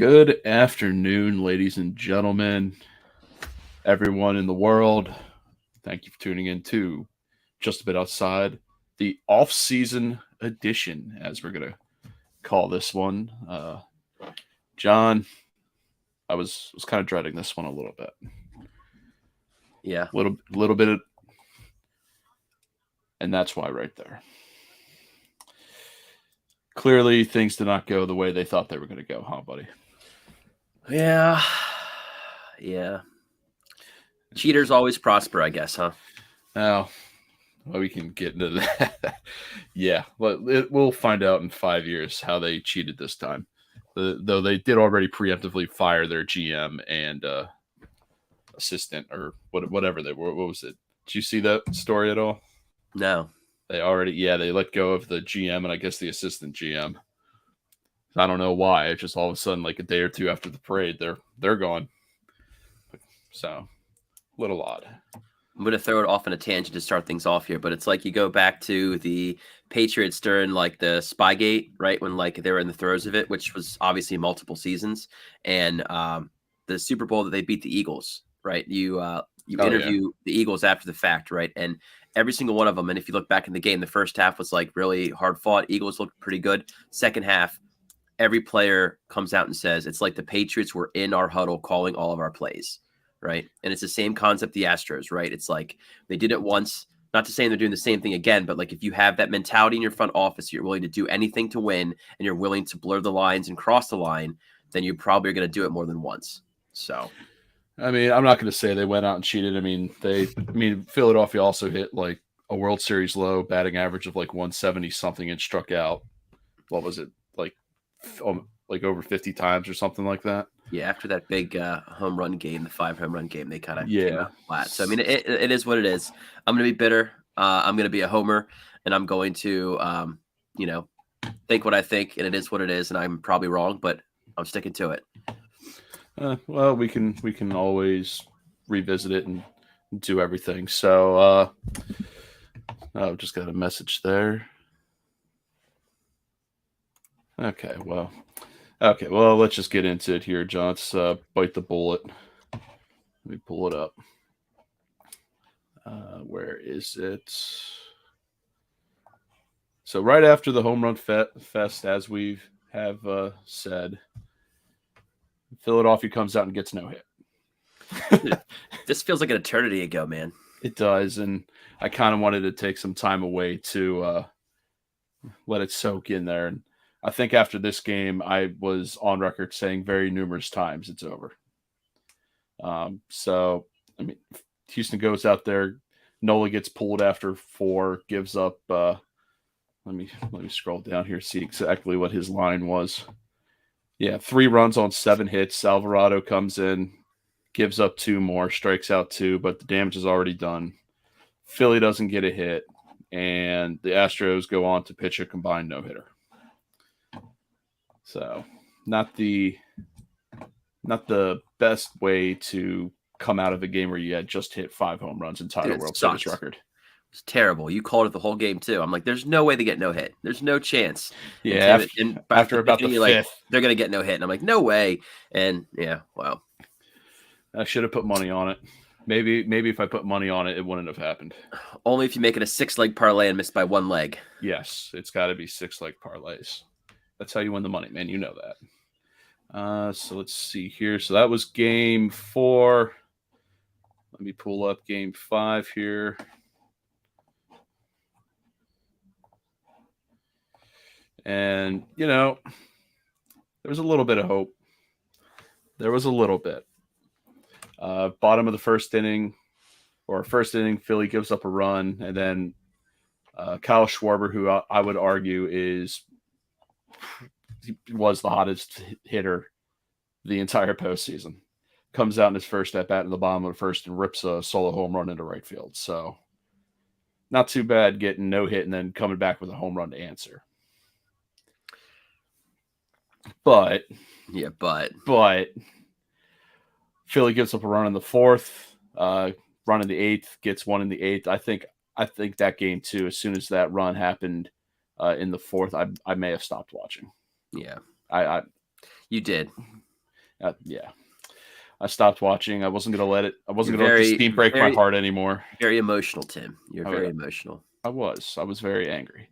Good afternoon, ladies and gentlemen, everyone in the world. Thank you for tuning in to Just a Bit Outside, the off-season edition, as we're going to call this one. John, I was kind of dreading this one a little bit. Yeah. Little bit of, and that's why right there. Clearly, things did not go the way they thought they were going to go, huh, buddy? Yeah. Cheaters always prosper, I guess, huh? Now, well, we can get into that. Yeah, we'll find out in 5 years how they cheated this time. Though they did already preemptively fire their GM and assistant or whatever they were. What was it? Did you see that story at all? No. They let go of the GM and I guess the assistant GM. I don't know why. It's just all of a sudden, like a day or two after the parade, they're gone. So, a little odd. I'm going to throw it off on a tangent to start things off here, but it's like you go back to the Patriots during like the Spygate, right? When like they were in the throes of it, which was obviously multiple seasons, and the Super Bowl that they beat the Eagles, right? You interview the Eagles after the fact, right? And every single one of them, and if you look back in the game, the first half was like really hard fought. Eagles looked pretty good. Second half, every player comes out and says it's like the Patriots were in our huddle calling all of our plays. Right. And it's the same concept, the Astros, right? It's like they did it once, not to say they're doing the same thing again, but like if you have that mentality in your front office, you're willing to do anything to win and you're willing to blur the lines and cross the line, then you probably are going to do it more than once. So, I mean, I'm not going to say they went out and cheated. I mean, Philadelphia also hit like a World Series low batting average of like 170 something and struck out. What was it? Like over 50 times or something like that. Yeah, after that big home run game, the 5 home run game, they kind of came out flat. So, I mean, it is what it is. I'm going to be bitter. I'm going to be a homer, and I'm going to, think what I think, and it is what it is, and I'm probably wrong, but I'm sticking to it. Well, we can always revisit it and do everything. So, I've just got a message there. Okay, well, let's just get into it here, John. Let's bite the bullet. Let me pull it up. Where is it? So right after the home run fest, as we have said, Philadelphia comes out and gets no hit. This feels like an eternity ago, man. It does, and I kind of wanted to take some time away to let it soak in there. And I think after this game, I was on record saying very numerous times it's over. So, I mean, Houston goes out there. Nola gets pulled after 4, gives up. Let me scroll down here, see exactly what his line was. Yeah, 3 runs on 7 hits. Alvarado comes in, gives up 2 more, strikes out 2, but the damage is already done. Philly doesn't get a hit, and the Astros go on to pitch a combined no-hitter. So, not the best way to come out of a game where you had just hit 5 home runs and tied a World Series record. It's terrible. You called it the whole game too. I'm like, there's no way they get no hit. There's no chance. Yeah, after about the 5th, like, they're gonna get no hit, and I'm like, no way. And yeah, wow. I should have put money on it. Maybe if I put money on it, it wouldn't have happened. Only if you make it a 6-leg parlay and miss by 1 leg. Yes, it's got to be 6-leg parlays. That's how you win the money, man. You know that. So let's see here. So that was game 4. Let me pull up game 5 here. And, there was a little bit of hope. There was a little bit. Bottom of the first inning, Philly gives up a run. And then Kyle Schwarber, who I would argue was the hottest hitter the entire postseason, comes out in his first at-bat in the bottom of the first and rips a solo home run into right field. So not too bad getting no hit and then coming back with a home run to answer. But Philly gives up a run in the 4th, run in the 8th, gets one in the 8th. I think that game too, as soon as that run happened in the 4th, I may have stopped watching. Yeah. I you did. Yeah. I stopped watching. I wasn't going to let it. I wasn't going to let Very, this team break my very, heart anymore. very emotional, Tim. You're I, very emotional. I was very angry.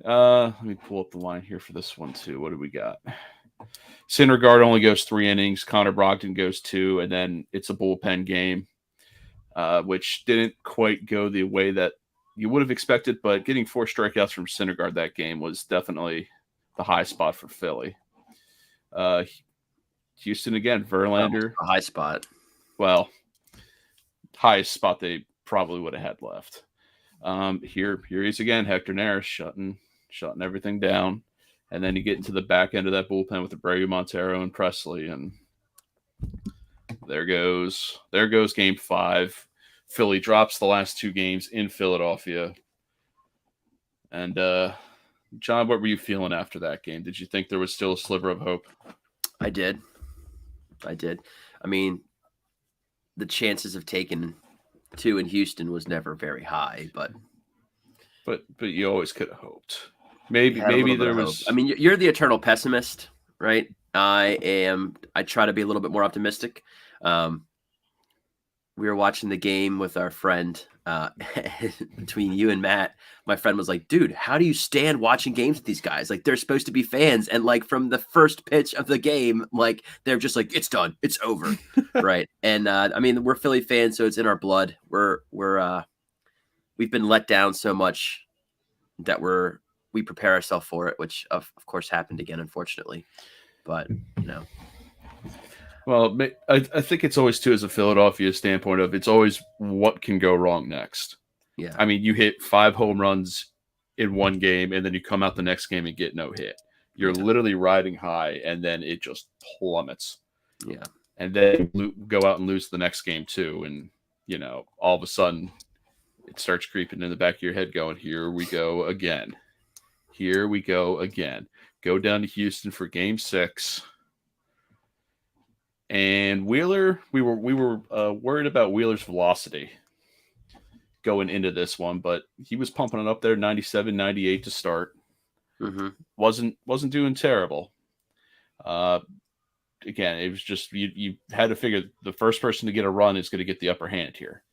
Let me pull up the line here for this one too. What do we got? Syndergaard only goes 3 innings. Connor Brogdon goes 2, and then it's a bullpen game, which didn't quite go the way that you would have expected. But getting 4 strikeouts from Syndergaard that game was definitely the high spot for Philly. Houston again, Verlander. A high spot. Well, highest spot they probably would have had left. Here he is again, Hector Neris shutting everything down. And then you get into the back end of that bullpen with Abreu, Montero, and Presley, and there goes Game 5. Philly drops the last 2 games in Philadelphia. And John, what were you feeling after that game? Did you think there was still a sliver of hope? I did. I mean, the chances of taking 2 in Houston was never very high, but you always could have hoped. Maybe there was. I mean, you're the eternal pessimist, right? I try to be a little bit more optimistic. We were watching the game with our friend between you and Matt. My friend was like, dude, how do you stand watching games with these guys? Like, they're supposed to be fans. And like from the first pitch of the game, like they're just like, it's done. It's over. Right. And I mean, we're Philly fans, so it's in our blood. We've been let down so much that we prepare ourselves for it, which of course happened again, unfortunately. But, you know. Well, I think it's always, too, as a Philadelphia standpoint of it's always what can go wrong next. Yeah. I mean, you hit 5 home runs in one game, and then you come out the next game and get no hit. You're literally riding high, and then it just plummets. Yeah. And then you go out and lose the next game, too. And, you know, all of a sudden it starts creeping in the back of your head going, here we go again. Here we go again. Go down to Houston for Game 6. And Wheeler, we were worried about Wheeler's velocity going into this one, but he was pumping it up there, 97, 98 to start. Mm-hmm. Wasn't doing terrible. Again, it was just you had to figure the first person to get a run is going to get the upper hand here.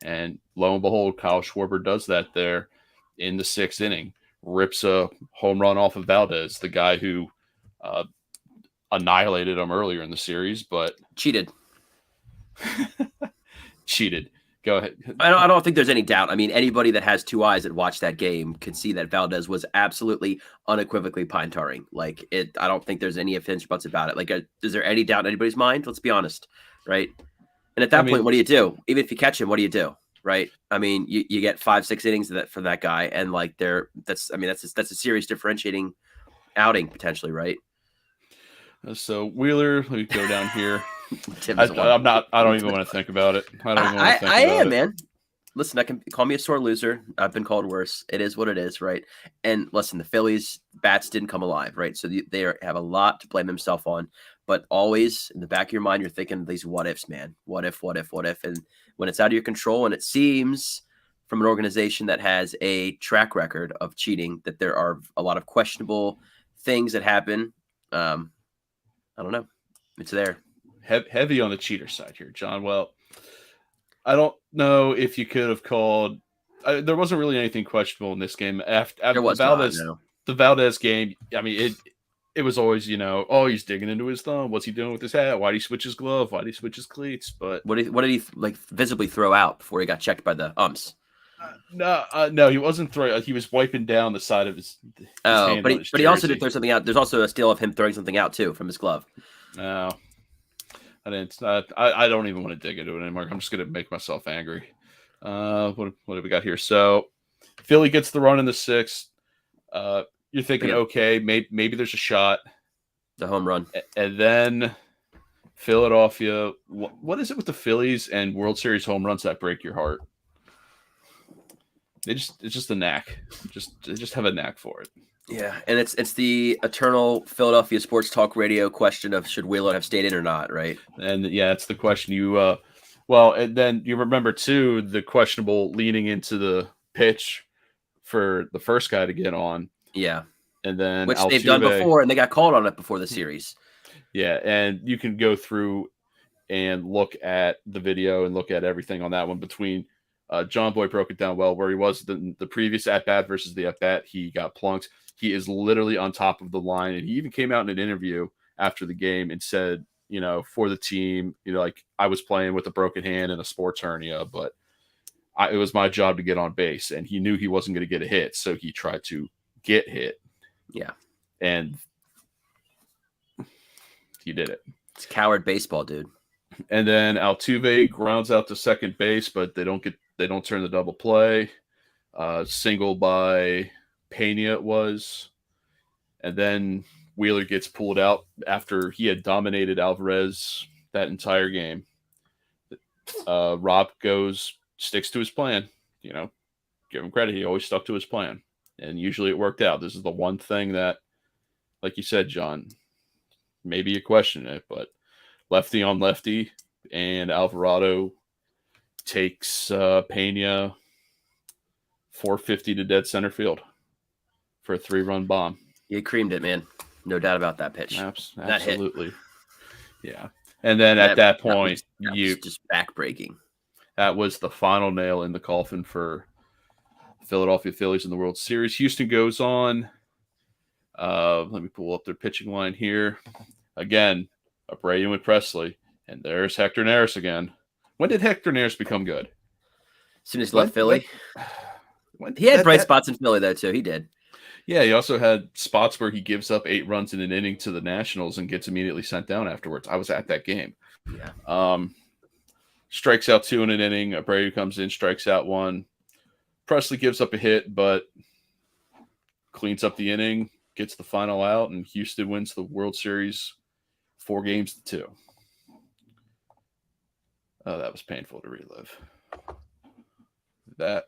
And lo and behold, Kyle Schwarber does that there in the 6th inning, rips a home run off of Valdez, the guy who annihilated him earlier in the series, but cheated. Go ahead. I don't think there's any doubt. I mean, anybody that has 2 eyes that watched that game could see that Valdez was absolutely unequivocally pine-tarring. Like it, I don't think there's any ifs, ands, buts about it. Like, is there any doubt in anybody's mind? Let's be honest, right? And at that point, what do you do? Even if you catch him, what do you do? Right? I mean, you get 5-6 innings for that guy, and like that's a serious differentiating outing potentially, right? So Wheeler, let me go down here. I don't even want to think about it. I am, man. Listen, I can call me a sore loser. I've been called worse. It is what it is, right? And listen, the Phillies bats didn't come alive, right? So they have a lot to blame themselves on. But always in the back of your mind, you're thinking these what ifs, man. What if? And when it's out of your control, and it seems from an organization that has a track record of cheating that there are a lot of questionable things that happen. I don't know. It's there. Heavy on the cheater side here, John. Well, I don't know if you could have called. There wasn't really anything questionable in this game. After the Valdez game, I mean, it was always, he's digging into his thumb. What's he doing with his hat? Why did he switch his glove? Why did he switch his cleats? But what did he like visibly throw out before he got checked by the umps? No, he wasn't throwing. He was wiping down the side of his hand. But he also did throw something out. There's also a still of him throwing something out too from his glove. No, I didn't. I don't even want to dig into it anymore. I'm just going to make myself angry. What have we got here? So Philly gets the run in the 6th. You're thinking, okay, maybe there's a shot. The home run. And then Philadelphia. What is it with the Phillies and World Series home runs that break your heart? It's just a knack. They just have a knack for it. Yeah, and it's the eternal Philadelphia sports talk radio question of should Wheeler have stayed in or not, right? And yeah, it's the question and then you remember too the questionable leaning into the pitch for the first guy to get on. Yeah. And then which they've done before, and they got called on it before the series. Yeah, and you can go through and look at the video and look at everything on that one. Between John Boy broke it down well, where he was the previous at bat versus the at bat, he got plunked. He is literally on top of the line, and he even came out in an interview after the game and said, for the team, like, I was playing with a broken hand and a sports hernia, but it was my job to get on base, and he knew he wasn't going to get a hit, so he tried to get hit. Yeah, and he did it. It's coward baseball, dude. And then Altuve grounds out to second base, but they don't turn the double play. Single by Pena it was. And then Wheeler gets pulled out after he had dominated Alvarez that entire game. Rob sticks to his plan. Give him credit. He always stuck to his plan. And usually it worked out. This is the one thing that, like you said, John, maybe you question it, but lefty on lefty, and Alvarado takes Pena 450 to dead center field for a 3-run bomb. You creamed it, man. No doubt about that pitch. Absolutely. Yeah. And then at that point, that was just backbreaking. That was the final nail in the coffin for Philadelphia Phillies in the World Series. Houston goes on. Let me pull up their pitching line here. Again, Abreu and Presley. And there's Hector Neris again. When did Hector Neris become good? As soon as he left Philly. He had bright spots in Philly, though, too. He did. Yeah, he also had spots where he gives up 8 runs in an inning to the Nationals and gets immediately sent down afterwards. I was at that game. Yeah. Strikes out 2 in an inning. Abreu comes in, strikes out 1. Presley gives up a hit, but cleans up the inning, gets the final out, and Houston wins the World Series 4-2. Oh, that was painful to relive. That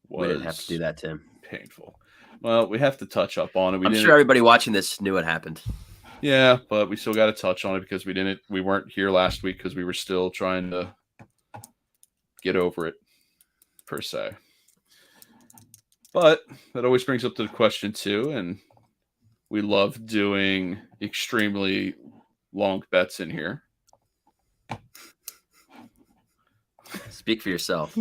was We didn't have to do that, Tim. Painful. Well, we have to touch up on it. I'm sure everybody watching this knew what happened. Yeah, but we still got to touch on it because we weren't here last week because we were still trying to get over it, per se. But that always brings up to the question, too, and we love doing extremely long bets in here. Speak for yourself.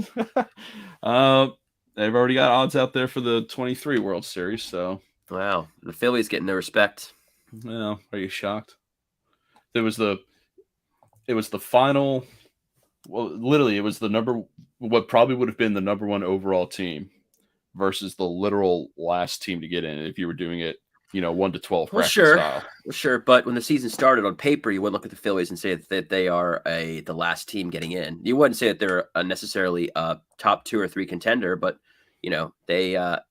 They've already got odds out there for the 23 World Series, so. Wow. The Phillies getting no respect. Well, are you shocked? It was the final. Well, literally, it was what probably would have been the number 1 overall team versus the literal last team to get in if you were doing it, 1 to 12 bracket style. Well, sure. But when the season started on paper, you wouldn't look at the Phillies and say that they are the last team getting in. You wouldn't say that they're necessarily a top 2 or 3 contender, but they the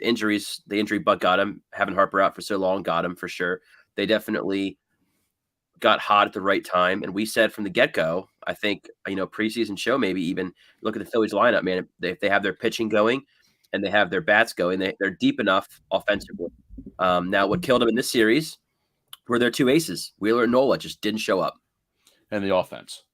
injury bug got him. Having Harper out for so long got him for sure. They definitely got hot at the right time. And we said from the get-go, I think, preseason show, maybe even look at the Phillies lineup, man. If they have their pitching going and they have their bats going, they're deep enough offensively. Now, what killed them in this series were their 2 aces. Wheeler and Nola just didn't show up. And the offense.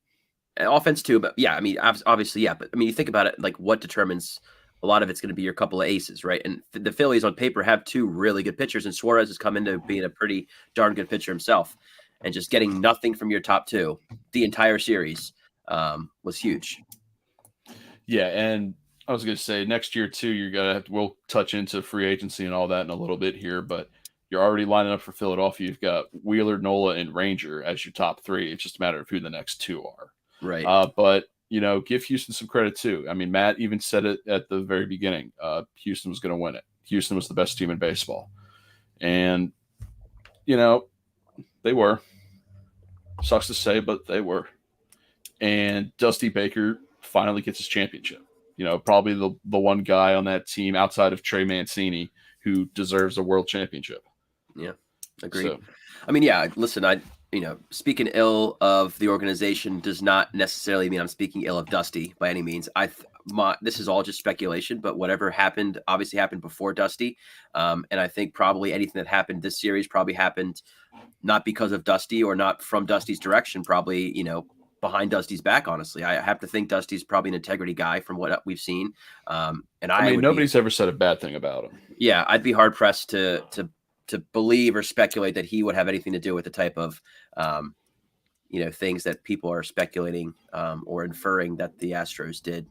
And offense too, but yeah, I mean, obviously, yeah. But I mean, you think about it, like what determines a lot of it's going to be your couple of aces, right? And the Phillies on paper have 2 really good pitchers, and Suarez has come into being a pretty darn good pitcher himself. And just getting nothing from your top 2 the entire series was huge. Yeah, and I was going to say next year too, we'll touch into free agency and all that in a little bit here, but you're already lining up for Philadelphia. You've got Wheeler, Nola, and Ranger as your top 3. It's just a matter of who the next 2 are. Right. But give Houston some credit too. I mean, Matt even said it at the very beginning. Houston was going to win it. Houston was the best team in baseball. And, they were. Sucks to say, but they were. And Dusty Baker finally gets his championship. Probably the one guy on that team outside of Trey Mancini who deserves a world championship. Yeah, agreed. So, I mean, yeah, listen, speaking ill of the organization does not necessarily mean I'm speaking ill of Dusty by any means. This is all just speculation, but whatever happened obviously happened before Dusty. And I think probably anything that happened this series probably happened not because of Dusty or not from Dusty's direction, probably, behind Dusty's back, honestly. I have to think Dusty's probably an integrity guy from what we've seen. And I mean, nobody's ever said a bad thing about him. Yeah, I'd be hard pressed to believe or speculate that he would have anything to do with the type of things that people are speculating or inferring that the Astros did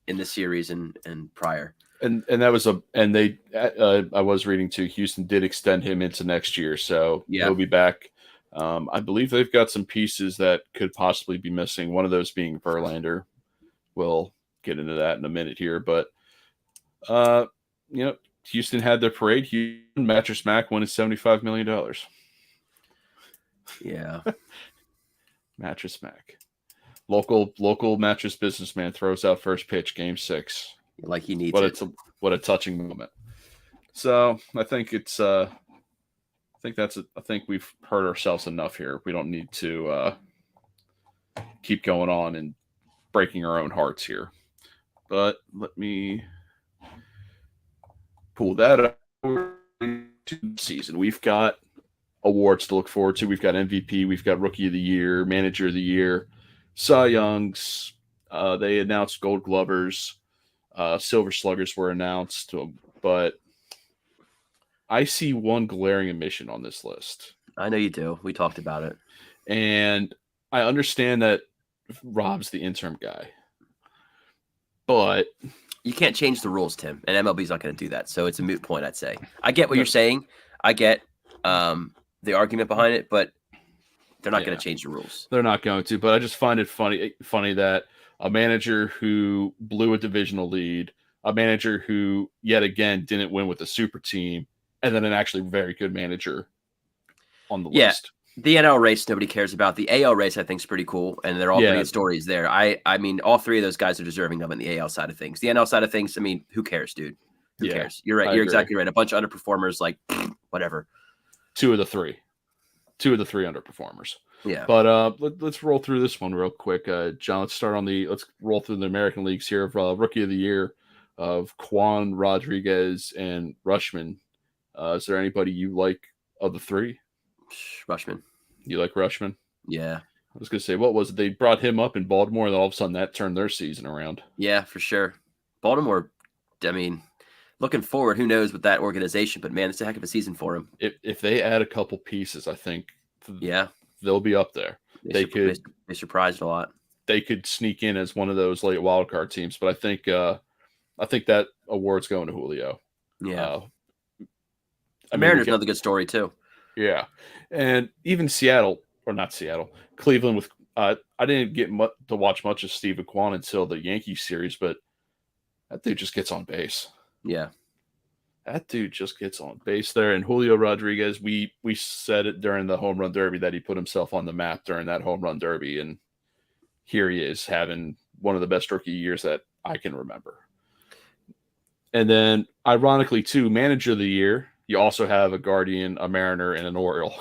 in this series and prior. And that was I was reading too, Houston did extend him into next year, so he'll be back. I believe they've got some pieces that could possibly be missing, one of those being Verlander. We'll get into that in a minute here, but Houston had their parade. Houston, Mattress Mac won $75 million. Yeah. Mattress Mac. Local mattress businessman throws out first pitch, game 6. Like he needs what a touching moment. So I think I think we've hurt ourselves enough here. We don't need to keep going on and breaking our own hearts here. But let me pull that up to the season. We've got awards to look forward to. We've got MVP, we've got Rookie of the Year, Manager of the Year, Cy Youngs. They announced Gold Glovers. Silver Sluggers were announced, but I see one glaring omission on this list. I know you do. We talked about it. And I understand that Rob's the interim guy, but you can't change the rules, Tim, and MLB's not going to do that. So it's a moot point, I'd say. I get what you're saying. I get the argument behind it, but they're not going to change the rules. They're not going to, but I just find it funny that a manager who blew a divisional lead, a manager who yet again didn't win with the super team, and then an actually very good manager on the list. The NL race nobody cares about. The AL race I think is pretty cool, and they're all pretty good stories there. I mean, all three of those guys are deserving of it in the AL side of things. The NL side of things, I mean, who cares, dude? Who cares? You're right. You're exactly right. A bunch of underperformers, like whatever. Two of the three underperformers. Yeah. But let's roll through this one real quick. John, let's roll through the American Leagues here of Rookie of the Year of Juan, Rodriguez, and Rushman. Is there anybody you like of the three? Rushman. You like Rushman? Yeah. I was going to say, what was it? They brought him up in Baltimore, and all of a sudden that turned their season around. Yeah, for sure. Baltimore, I mean, looking forward, who knows with that organization, but man, it's a heck of a season for him. If they add a couple pieces, I think they'll be up there. They surprised a lot. They could sneak in as one of those late wild card teams, but I think that award's going to Julio. Yeah. Mariners another good story too. Yeah. And even Cleveland with I didn't get to watch much of Steve Kwan until the Yankees series, but that dude just gets on base. Yeah. That dude just gets on base there. And Julio Rodriguez, we said it during the home run derby that he put himself on the map during that home run derby. And here he is having one of the best rookie years that I can remember. And then, ironically, too, Manager of the Year, you also have a Guardian, a Mariner, and an Oriole.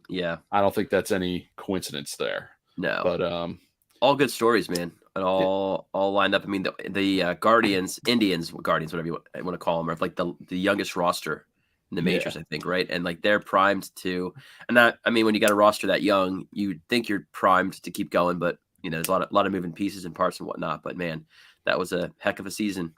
Yeah. I don't think that's any coincidence there. No. But all good stories, man. And all lined up. I mean, the Guardians, whatever you want to call them, are like the youngest roster in the majors, I think, right? And like they're primed to, and that, I mean, when you got a roster that young, you think you're primed to keep going, but you know, there's a lot of moving pieces and parts and whatnot. But man, that was a heck of a season.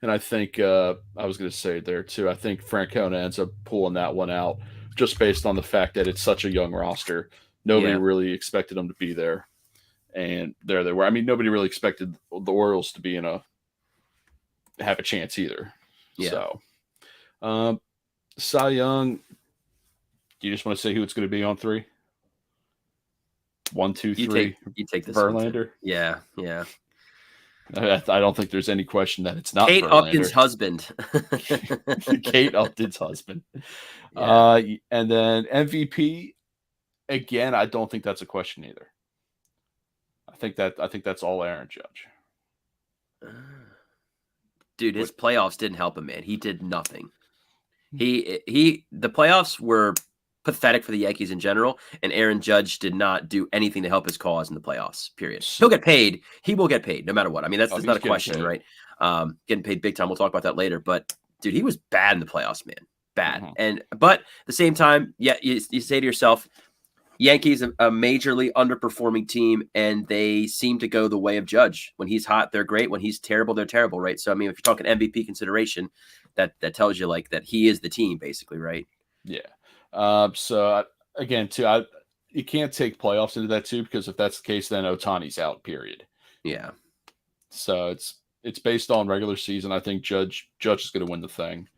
And I think I was going to say there too. I think Francona ends up pulling that one out just based on the fact that it's such a young roster. Nobody really expected them to be there. And there they were. I mean, nobody really expected the Orioles to have a chance either. Yeah. So, Cy Young, do you just want to say who it's going to be on 3? 1, 2, 3. You take this Verlander. Yeah. I don't think there's any question that it's not Kate Verlander. Upton's husband. Kate Upton's husband. Yeah. And then MVP, again, I don't think that's a question either. I think that's all Aaron Judge. Dude, his playoffs didn't help him, man. He did nothing. The playoffs were pathetic for the Yankees in general, and Aaron Judge did not do anything to help his cause in the playoffs, period. He'll get paid. He will get paid no matter what. I mean, that's not a question, right? Getting paid big time. We'll talk about that later. But, dude, he was bad in the playoffs, man. Bad. Mm-hmm. But at the same time, you say to yourself, Yankees a majorly underperforming team, and they seem to go the way of Judge. When he's hot, they're great. When he's terrible, they're terrible, right? So I mean, if you're talking MVP consideration, that tells you like that he is the team, basically, right? Yeah. Again, too, you can't take playoffs into that too, because if that's the case, then Ohtani's out. Period. Yeah. So it's based on regular season. I think Judge is going to win the thing.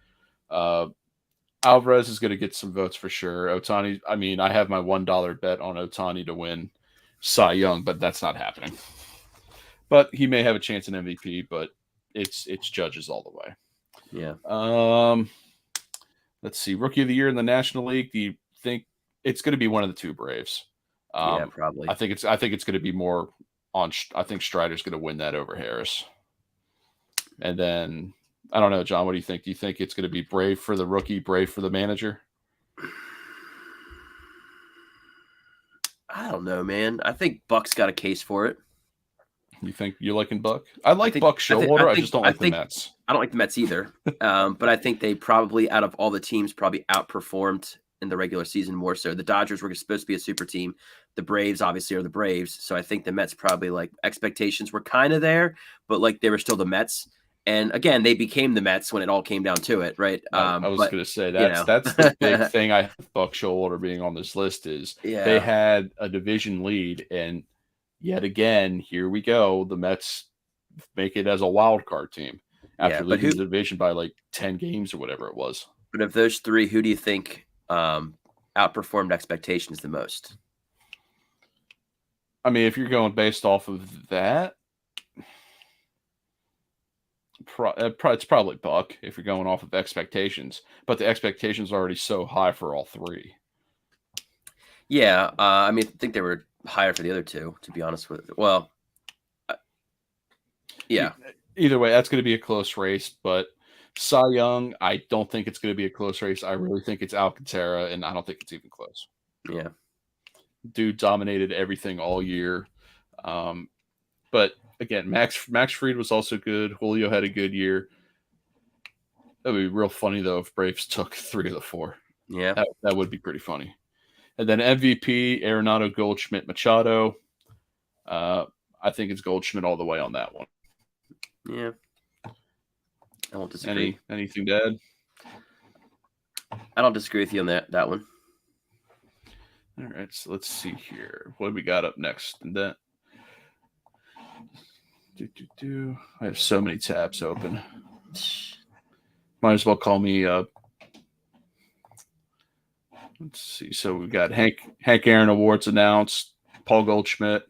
Alvarez is going to get some votes for sure. Ohtani, I mean, I have my $1 bet on Ohtani to win Cy Young, but that's not happening. But he may have a chance in MVP, but it's Judges all the way. Yeah. Let's see. Rookie of the Year in the National League. Do you think it's going to be one of the two Braves? Yeah, probably. I think it's going to be more on. I think Strider's going to win that over Harris. And then I don't know, John. What do you think? Do you think it's going to be Brave for the rookie, Brave for the manager? I don't know, man. I think Buck's got a case for it. You think you're liking Buck? I like Buck Showalter. I just don't like the Mets. I don't like the Mets either. But I think they probably, out of all the teams, probably outperformed in the regular season more so. The Dodgers were supposed to be a super team. The Braves obviously are the Braves. So I think the Mets probably, like, expectations were kind of there, but like they were still the Mets. And again, they became the Mets when it all came down to it, right? I was going to say that's the big thing. I have Buck Showalter being on this list is they had a division lead, and yet again, here we go. The Mets make it as a wild card team after losing the division by like 10 games or whatever it was. But of those three, who do you think outperformed expectations the most? I mean, if you're going based off of that, it's probably Buck if you're going off of expectations. But the expectations are already so high for all three. Yeah, I mean, I think they were higher for the other two, to be honest with you. Well, yeah. Either way, that's going to be a close race. But Cy Young, I don't think it's going to be a close race. I really think it's Alcantara, and I don't think it's even close. Yeah. Dude dominated everything all year. But again, Max Fried was also good. Julio had a good year. That would be real funny, though, if Braves took 3 of the 4. Yeah. That would be pretty funny. And then MVP, Arenado, Goldschmidt, Machado. I think it's Goldschmidt all the way on that one. Yeah. I won't disagree. Anything to add? I don't disagree with you on that one. All right, so let's see here. What do we got up next? And that. I have so many tabs open. Might as well call me. Let's see. So we've got Hank Aaron Awards announced. Paul Goldschmidt.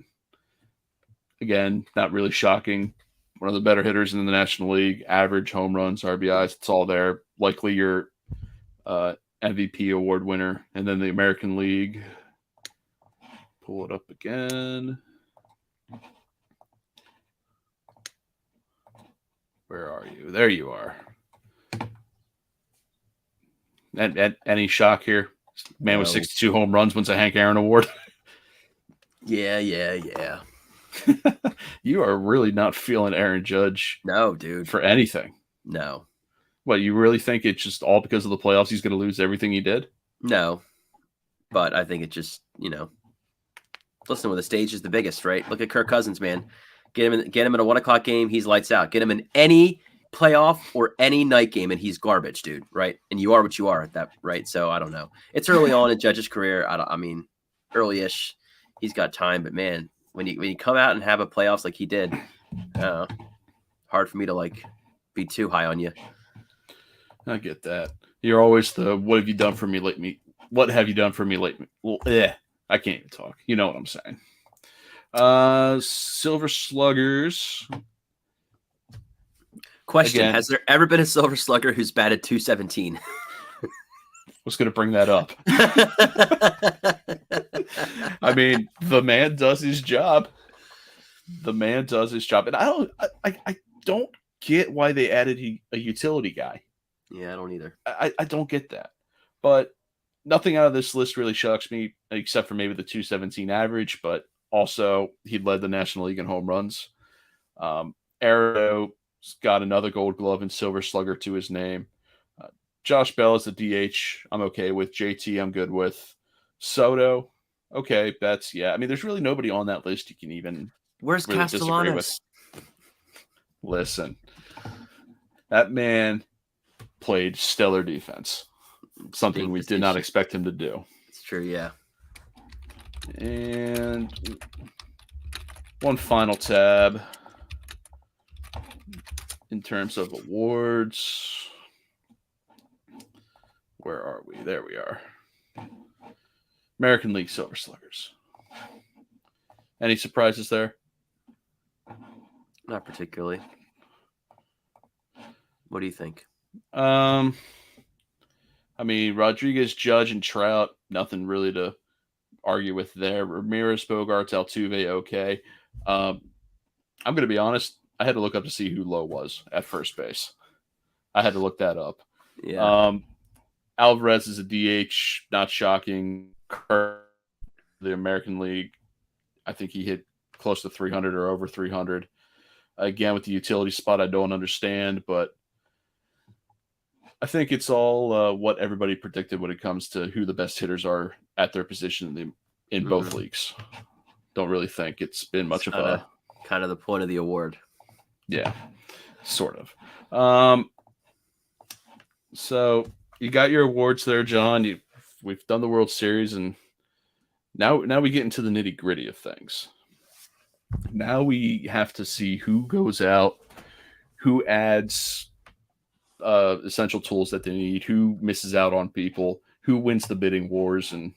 Again, not really shocking. One of the better hitters in the National League. Average, home runs, RBIs. It's all there. Likely your MVP award winner. And then the American League. Pull it up again. Where are you? There you are. Any shock here? Man with 62 home runs wins a Hank Aaron Award. Yeah. You are really not feeling Aaron Judge. No, dude. For anything. No. What, you really think it's just all because of the playoffs he's going to lose everything he did? No. But I think it just, listen, when the stage is the biggest, right? Look at Kirk Cousins, man. Get him in a 1 o'clock game, he's lights out. Get him in any playoff or any night game, and he's garbage, dude, right? And you are what you are at that, right? So I don't know. It's early on in Judge's career. I mean, early-ish. He's got time, but man, when you come out and have a playoffs like he did, hard for me to like be too high on you. I get that. You're always the what have you done for me lately? What have you done for me lately? Well, I can't even talk. You know what I'm saying. Silver Sluggers. Question: again, has there ever been a Silver Slugger who's batted .217? Was going to bring that up. I mean, the man does his job. And I don't get why they added a utility guy. Yeah, I don't either. I don't get that. But nothing out of this list really shocks me, except for maybe the .217 average. But also, he led the National League in home runs. Arenado's got another Gold Glove and Silver Slugger to his name. Josh Bell is the DH. I'm okay with. JT, I'm good with. Soto, Okay, that's yeah. I mean, there's really nobody on that list you can even Where's really disagree with. Castellanos? Listen, that man played stellar defense. Something we did not expect him to do. It's true, yeah. And one final tab in terms of awards. Where are we? There we are. American League Silver Sluggers. Any surprises there? Not particularly. What do you think? I mean, Rodriguez, Judge, and Trout, nothing really to argue with there. Ramirez, Bogarts, Altuve, okay. I'm going to be honest. I had to look up to see who Lowe was at first base. I had to look that up. Yeah. Alvarez is a DH, not shocking. The American League, I think he hit close to 300 or over 300. Again, with the utility spot, I don't understand, but I think it's all what everybody predicted when it comes to who the best hitters are at their position in both leagues. Don't really think it's been much of a kind of the point of the award. Yeah, sort of. So you got your awards there, John. We've done the World Series, and now we get into the nitty gritty of things. Now we have to see who goes out, who adds essential tools that they need, who misses out on people, who wins the bidding wars, and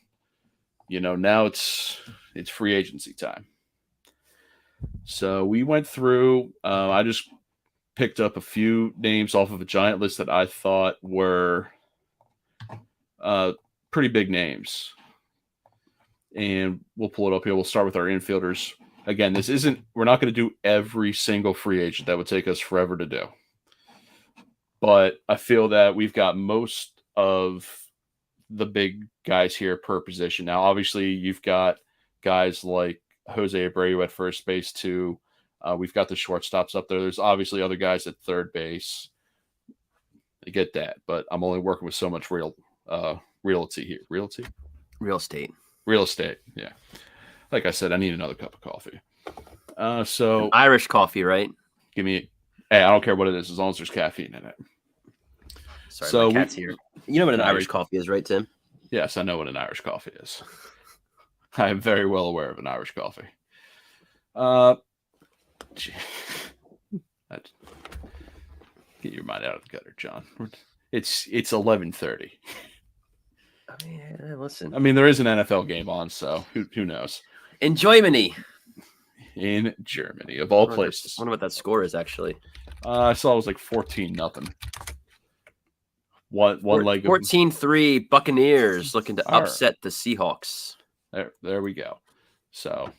now it's free agency time. So we went through. I just picked up a few names off of a giant list that I thought were pretty big names, and we'll pull it up here. We'll start with our infielders. Again, we're not going to do every single free agent. That would take us forever to do. But I feel that we've got most of the big guys here per position. Now, obviously, you've got guys like Jose Abreu at first base, too. We've got the shortstops up there. There's obviously other guys at third base. I get that, but I'm only working with so much realty here. Realty? Real estate. Real estate, yeah. Like I said, I need another cup of coffee. So Irish coffee, right? Hey, I don't care what it is as long as there's caffeine in it. Sorry, my cat's here. You know what an Irish coffee is, right, Tim? Yes, I know what an Irish coffee is. I am very well aware of an Irish coffee. Get your mind out of the gutter, John. It's 11:30. I mean, listen. I mean, there is an NFL game on, so who knows? In Germany. In Germany, of all places. I wonder what that score is, actually. I saw it was like 14-0. One leg. 14-3 Buccaneers looking to upset the Seahawks. There we go. So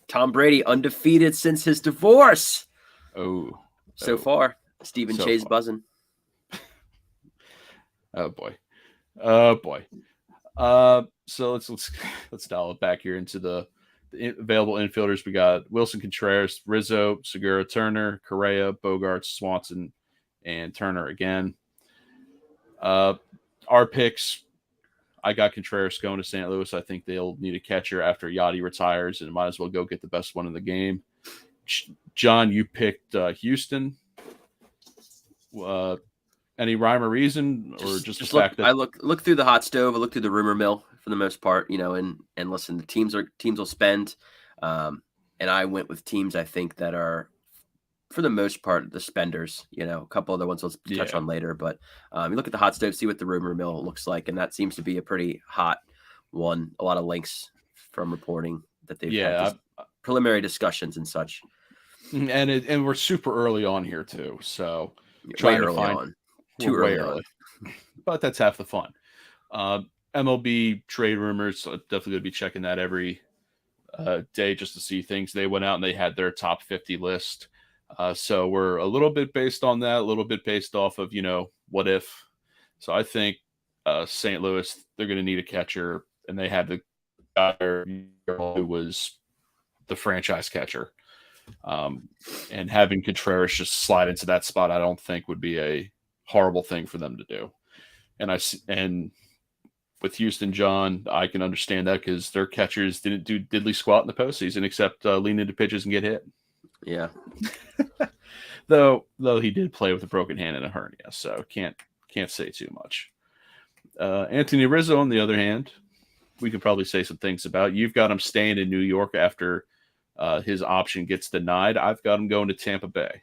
Tom Brady undefeated since his divorce. So far. Stephen Chase buzzing. Oh boy. So let's dial it back here into the available infielders. We got Wilson Contreras, Rizzo, Segura, Turner, Correa, Bogarts, Swanson, and Turner again. Our picks, I got Contreras going to St. Louis. I think they'll need a catcher after Yachty retires, and might as well go get the best one in the game. John, you picked Houston. Any rhyme or reason, or just the fact that I look through the hot stove, I look through the rumor mill for the most part, and listen, the teams will spend, and I went with teams I think that are, for the most part, the spenders. A couple other ones we'll touch on later, but you look at the hot stove, see what the rumor mill looks like, and that seems to be a pretty hot one. A lot of links from reporting that they've had preliminary discussions and such, and we're super early on here too, so trying to find. Too early. But that's half the fun. MLB trade rumors, so definitely going to be checking that every day just to see things. They went out and they had their top 50 list. So we're a little bit based on that, a little bit based off of, what if. So I think St. Louis, they're going to need a catcher, and they had the guy who was the franchise catcher. And having Contreras just slide into that spot, I don't think would be a horrible thing for them to do. And with Houston, John, I can understand that because their catchers didn't do diddly squat in the postseason except lean into pitches and get hit. Yeah. though he did play with a broken hand and a hernia, so can't say too much. Anthony Rizzo, on the other hand, we could probably say some things about. You've got him staying in New York after his option gets denied. I've got him going to Tampa Bay.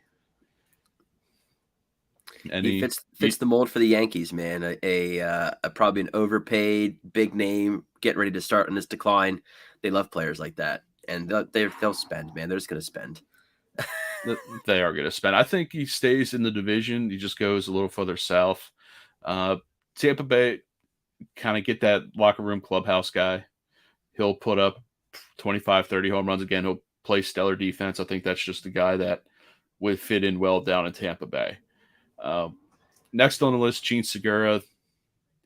And he fits the mold for the Yankees, man. A probably an overpaid big name, getting ready to start in this decline. They love players like that, and they'll spend, man. They're just going to spend. They are going to spend. I think he stays in the division. He just goes a little further south. Tampa Bay, kind of get that locker room clubhouse guy. He'll put up 25, 30 home runs again. He'll play stellar defense. I think that's just a guy that would fit in well down in Tampa Bay. Next on the list, Gene Segura.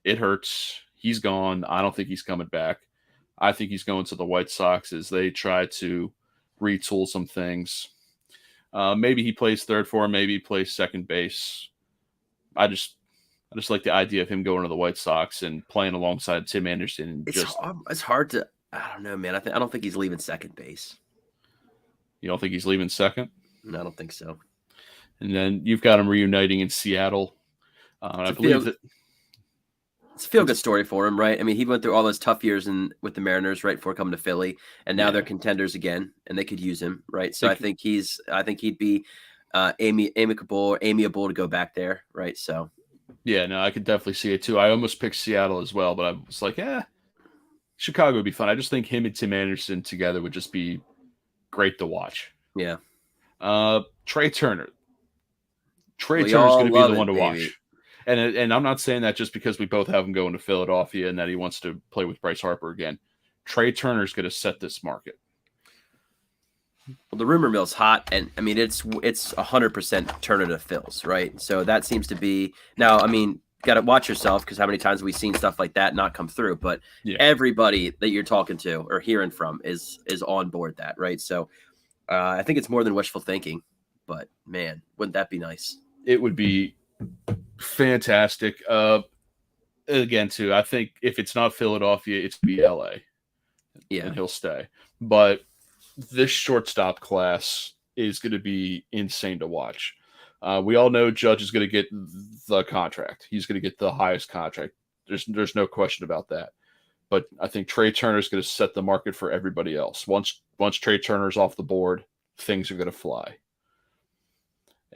It hurts. He's gone. I don't think he's coming back. I think he's going to the White Sox as they try to retool some things. Maybe he plays third for him. Maybe he plays second base. I just like the idea of him going to the White Sox and playing alongside Tim Anderson. And it's hard to. I don't know, man. I don't think he's leaving second base. You don't think he's leaving second? No, I don't think so. And then you've got him reuniting in Seattle. I believe that it's a feel-good story for him, right? I mean, he went through all those tough years with the Mariners right before coming to Philly, and now they're contenders again, and they could use him, right? So I think he'd be amiable to go back there, right? So yeah, no, I could definitely see it too. I almost picked Seattle as well, but I was like, Chicago would be fun. I just think him and Tim Anderson together would just be great to watch. Yeah. Trey Turner. Trey Turner's going to be the one to watch. And I'm not saying that just because we both have him going to Philadelphia and that he wants to play with Bryce Harper again. Trey Turner's going to set this market. Well, the rumor mill's hot, and I mean it's 100% Turner to Phils, right? So that seems to be now. I mean, got to watch yourself because how many times have we seen stuff like that not come through? But everybody that you're talking to or hearing from is on board that, right? So I think it's more than wishful thinking, but man, wouldn't that be nice? It would be fantastic. Again, too, I think if it's not Philadelphia, it's be LA. Yeah, and he'll stay. But this shortstop class is going to be insane to watch. We all know Judge is going to get the contract. He's going to get the highest contract. There's no question about that. But I think Trey Turner is going to set the market for everybody else. Once Trey Turner's off the board, things are going to fly.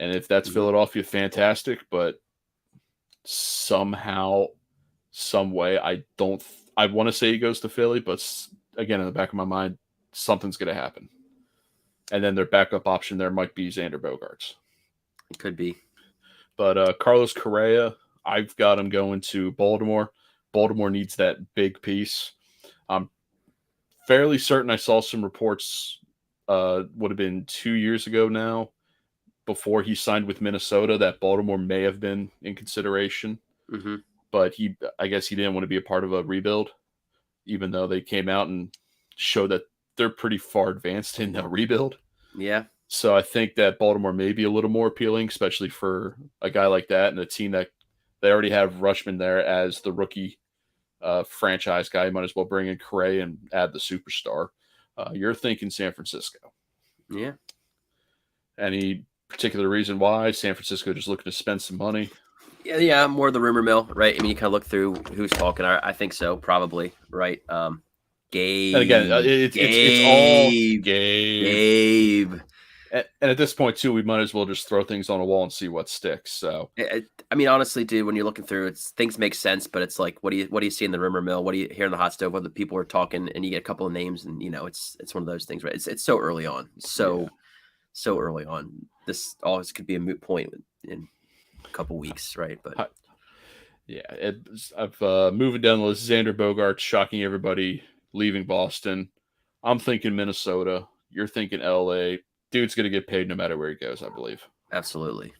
And if that's Philadelphia, fantastic. But somehow, some way, I want to say he goes to Philly, but again, in the back of my mind, something's going to happen. And then their backup option there might be Xander Bogaerts. It could be. But Carlos Correa, I've got him going to Baltimore. Baltimore needs that big piece. I'm fairly certain I saw some reports, would have been 2 years ago now, before he signed with Minnesota, that Baltimore may have been in consideration. Mm-hmm. But I guess he didn't want to be a part of a rebuild, even though they came out and showed that they're pretty far advanced in a rebuild. Yeah. So I think that Baltimore may be a little more appealing, especially for a guy like that and a team that they already have Rushman there as the rookie franchise guy. You might as well bring in Correa and add the superstar. You're thinking San Francisco. Yeah. Any particular reason why? San Francisco just looking to spend some money? Yeah, more the rumor mill, right? I mean, you kind of look through who's talking. I think so, probably, right? Gabe. And again, it's all Gabe. And at this point, too, we might as well just throw things on a wall and see what sticks. So, I mean, honestly, dude, when you're looking through, things make sense, but it's like, what do you see in the rumor mill? What do you hear in the hot stove? What the people are talking, and you get a couple of names, and it's one of those things, right? It's so early on, so early on. This always could be a moot point in a couple weeks, right? But I've moving down the list. Xander Bogaerts shocking everybody, leaving Boston. I'm thinking Minnesota. You're thinking LA. Dude's going to get paid no matter where he goes, I believe. Absolutely.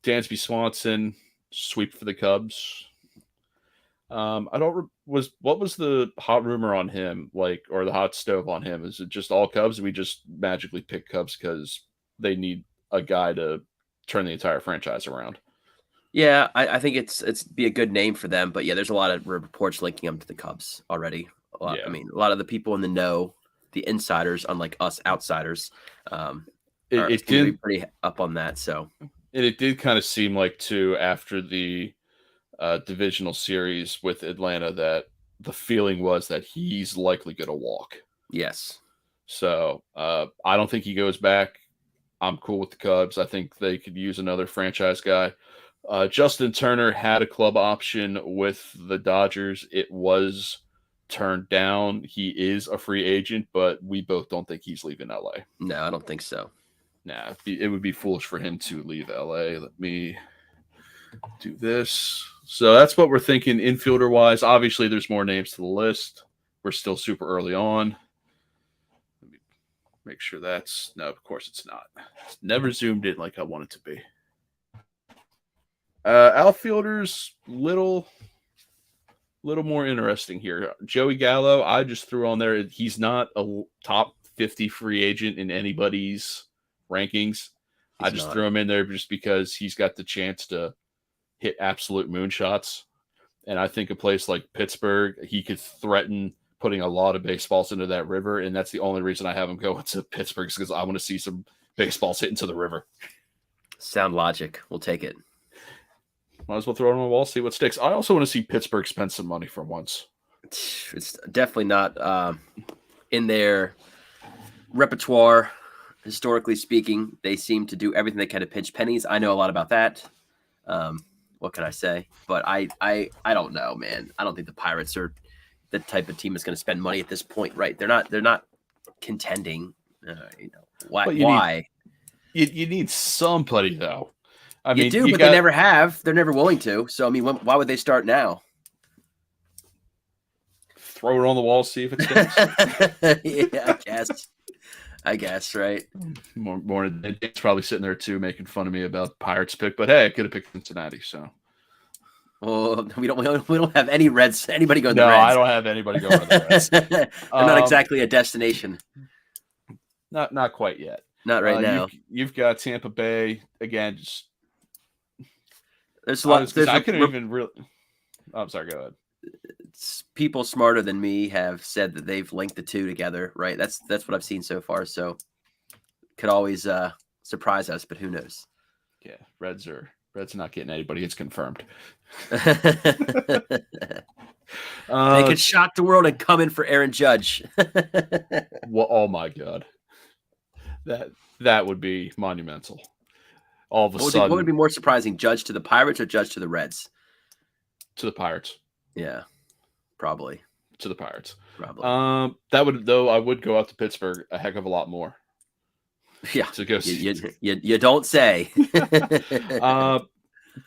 Dansby Swanson, sweep for the Cubs. What was the hot rumor on him, or the hot stove on him? Is it just all Cubs? We just magically pick Cubs because they need a guy to turn the entire franchise around. Yeah, I think it's be a good name for them. But yeah, there's a lot of reports linking him to the Cubs already. I Yeah, mean, a lot of the people in the know, the insiders, unlike us outsiders, it seem to be did. pretty up on that. So And it did kind of seem like too after the divisional series with Atlanta that the feeling was that he's likely going to walk. yes, So I don't think he goes back. I'm cool with the Cubs. I think they could use another franchise guy. Justin Turner had a club option with the Dodgers. It was turned down. He is a free agent, but we both don't think he's leaving LA. no, I don't think so. Nah, it would be foolish for him to leave LA. Let me do this. So that's what we're thinking infielder wise. Obviously, there's more names to the list. We're still super early on. Let me make sure that's no, of course it's not. It's never zoomed in like I want it to be. Outfielders, little more interesting here. Joey Gallo, I just threw on there. He's not a top 50 free agent in anybody's rankings. I just threw him in there just because he's got the chance to hit absolute moonshots. And I think a place like Pittsburgh, he could threaten putting a lot of baseballs into that river. And that's the only reason I have him go to Pittsburgh, because I want to see some baseballs hit into the river. Sound logic. We'll take it. Might as well throw it on the wall, see what sticks. I also want to see Pittsburgh spend some money for once. It's definitely not in their repertoire. Historically speaking, they seem to do everything they can to pinch pennies. I know a lot about that. What can I say? But I don't know, man. I don't think the Pirates are the type of team that's going to spend money at this point, right? They're not contending. Why? You need somebody though. I mean, they never have. They're never willing to. So I mean, why would they start now? Throw it on the wall, see if it sticks. Yeah, I guess, right? More Dave's probably sitting there too, making fun of me about the Pirates pick, but hey, I could have picked Cincinnati. So, well, we don't have any Reds. Anybody going? No, the Reds. I don't have anybody going to the Reds. They're not exactly a destination. Not quite yet. Not right now. You've got Tampa Bay again. Just there's a lot. I couldn't even really. Oh, I'm sorry. Go ahead. People smarter than me have said that they've linked the two together, right? That's what I've seen so far. So could always surprise us, but who knows? Yeah, Reds not getting anybody. It's confirmed. They could shock the world and come in for Aaron Judge. Well, oh my God, that would be monumental. All of a sudden, what would be more surprising, Judge to the Pirates or Judge to the Reds? To the Pirates. Yeah, probably. To the Pirates. Probably. That would, though, I would go out to Pittsburgh a heck of a lot more. Yeah. To go see. You don't say.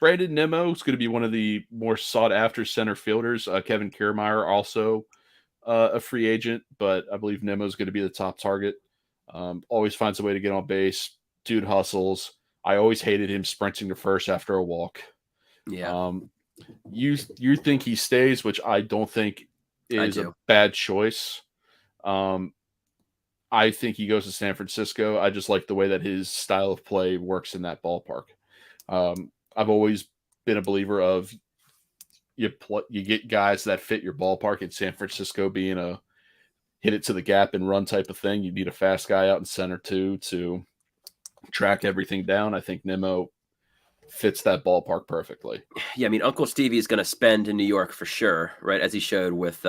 Brandon Nimmo is going to be one of the more sought after center fielders. Kevin Kiermaier also a free agent, but I believe Nimmo is going to be the top target. Always finds a way to get on base. Dude hustles. I always hated him sprinting to first after a walk. Yeah. You think he stays, which I don't think is a bad choice. I think he goes to San Francisco. I just like the way that his style of play works in that ballpark. I've always been a believer of you get guys that fit your ballpark. In San Francisco being a hit it to the gap and run type of thing. You need a fast guy out in center too to track everything down. I think Nimmo fits that ballpark perfectly. Yeah, I mean, Uncle Stevie is going to spend in New York for sure, right? As he showed with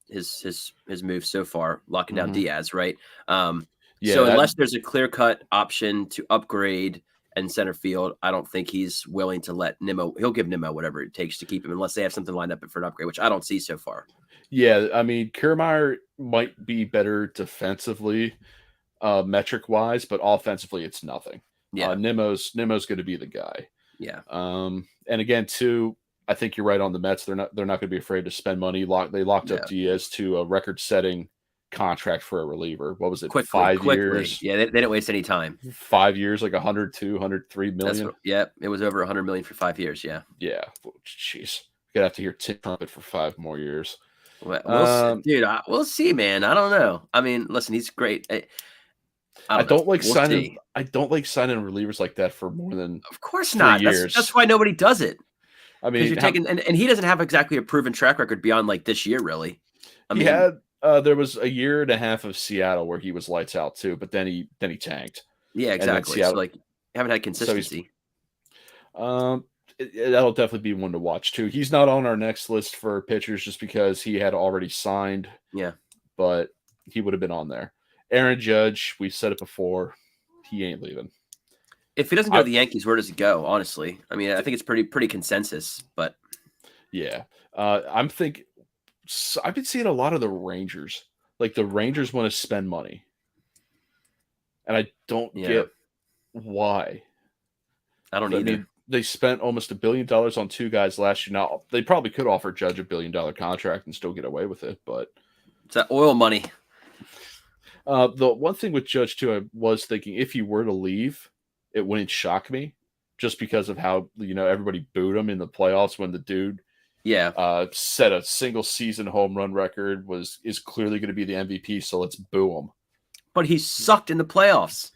his move so far, locking down Diaz, right? So unless there's a clear-cut option to upgrade and center field, I don't think he's willing to let Nimmo. He'll give Nimmo whatever it takes to keep him, unless they have something lined up for an upgrade, which I don't see so far. Yeah, I mean, Kiermaier might be better defensively, metric-wise, but offensively, it's nothing. Yeah, Nimmo's going to be the guy. Yeah. And again, too, I think you're right on the Mets. They're not going to be afraid to spend money. They locked up Diaz to a record-setting contract for a reliever. What was it? 5 years? Yeah, they didn't waste any time. 5 years, like 102, 103 million. It was over 100 million for 5 years. Yeah. Yeah. Jeez. Gonna have to hear Tim Trumpet for 5 more years. We'll see, man. I don't know. I mean, listen, he's great. I don't know. like We'll signing. see. I don't like signing relievers like that for more than Of course 3 not. years. That's why nobody does it. I Because mean, you're taking and he doesn't have exactly a proven track record beyond like this year, really. I he mean, had there was a year and a half of Seattle where he was lights out too, but then he tanked, yeah, and then exactly. So Seattle. like, haven't had So he's consistency. that'll definitely be one to watch too. He's not on our next list for pitchers just because he had already signed, Yeah. but he would have been on there. Aaron Judge, we said it before, he ain't leaving. If he doesn't go to the Yankees, where does he go? Honestly, I mean, I think it's pretty consensus. But yeah, I'm thinking. I've been seeing a lot of the Rangers. Like the Rangers want to spend money, and I don't get why. I don't I either. mean, they spent almost $1 billion on 2 guys last year. Now they probably could offer Judge $1 billion contract and still get away with it, but it's that oil money. The one thing with Judge too, I was thinking if he were to leave, it wouldn't shock me, just because of how everybody booed him in the playoffs when the dude set a single season home run record, is clearly going to be the MVP. So let's boo him. But he sucked in the playoffs.